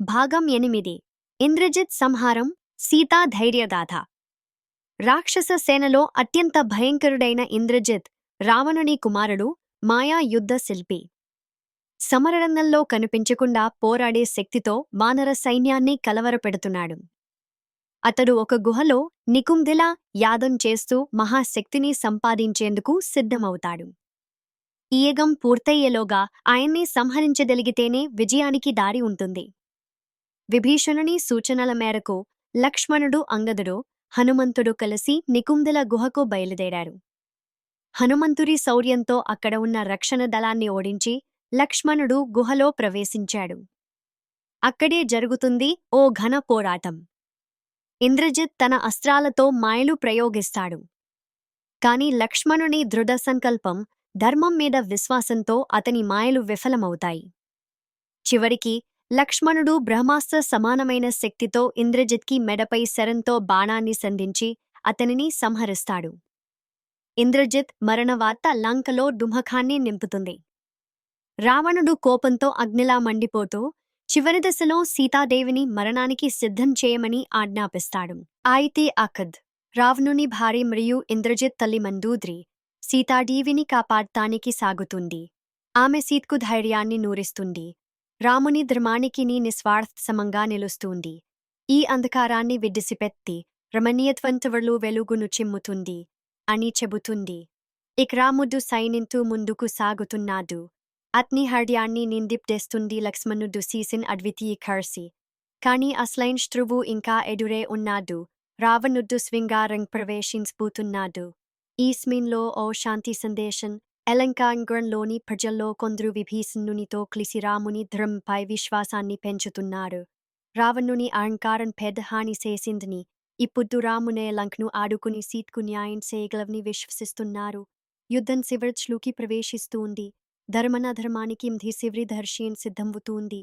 భాగం 8 ఇంద్రజిత్ సంహారం సీతా ధైర్యగాథ. రాక్షస సేనలో అత్యంత భయంకరుడైన ఇంద్రజిత్ రావణుని కుమారుడు, మాయా యుద్ధ శిల్పి. సమరరంగంలో కనిపించకుండా పోరాడే శక్తితో వానర సైన్యాన్ని కలవరపెడుతున్నాడు. అతడు ఒక గుహలో నికుందిలా యాగం చేస్తూ మహాశక్తిని సంపాదించేందుకు సిద్ధమవుతాడు. ఈ యాగం పూర్తయ్యేలోగా ఆయన్ని సంహరించగలిగితేనే విజయానికి దారి ఉంటుంది. విభీషణుని సూచనల మేరకు లక్ష్మణుడు, అంగదుడు, హనుమంతుడు కలిసి నికుందిల గుహకు బయలుదేరారు. హనుమంతుడి శౌర్యంతో అక్కడ ఉన్న రక్షణ దళాన్ని ఓడించి లక్ష్మణుడు గుహలో ప్రవేశించాడు. అక్కడే జరుగుతుంది ఓ ఘన పోరాటం. ఇంద్రజిత్ తన అస్త్రాలతో మాయలు ప్రయోగిస్తాడు. కాని లక్ష్మణుని దృఢ సంకల్పం, ధర్మం మీద విశ్వాసంతో అతని మాయలు విఫలమవుతాయి. చివరికి లక్ష్మణుడు బ్రహ్మాస్త్ర సమానమైన శక్తితో ఇంద్రజిత్కి మెడపై శరంతో బాణాన్ని సంధించి అతనిని సంహరిస్తాడు. ఇంద్రజిత్ మరణవార్త లంకలో దుమఖాన్ని నింపుతుంది. రావణుడు కోపంతో అగ్నిలా మండిపోతూ చివరి దశలో సీతాదేవిని మరణానికి సిద్ధం చేయమని ఆజ్ఞాపిస్తాడు. అయితే అఖద్, రావణుని భార్య మరియు ఇంద్రజిత్ తల్లి మందోదరి, సీతాదేవిని కాపాడటానికి సాగుతుంది. ఆమె సీతకు ధైర్యాన్ని నూరిస్తుంది. రాముని ధర్మానికి నిస్వార్థసమంగా నిలుస్తుంది. ఈ అంధకారాన్ని విడిసిపెట్టి రమణీయత్వంతవర్లు వెలుగును చిమ్ముతుంది అని చెబుతుంది. ఇక రాముడు సైన్యంతో ముందుకు సాగుతున్నాడు. అతని హృదయాన్ని నిందిప్దేస్తుంది లక్ష్మణుడు సీసిన అద్వితీయ కర్సి. కాని అసలైన శత్రువు ఇంకా ఎదురే ఉన్నాడు. రావణుడు శృంగారం ప్రవేశించబోతున్నాడు. ఈ సమయంలో ఓ శాంతి సందేశం ఎలంకాంగరంలోని ప్రజల్లో కొందరు విభీషణునితో కలిసి రాముని ధర్మంపై విశ్వాసాన్ని పెంచుతున్నారు. రావణుని అహంకారం పెద్ద హాని చేసిందని, ఇప్పుడు రామునే లంకను ఆడుకుని సీతకు న్యాయం చేయగలవని విశ్వసిస్తున్నారు. యుద్ధం శివర్చ్లోకి ప్రవేశిస్తుంది. ధర్మానికి మధ్య శివరి దర్శనం సిద్ధమవుతుంది.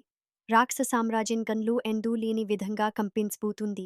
రాక్షస సామ్రాజ్యం గన్లు ఎందూ లేని విధంగా కంపించబోతుంది.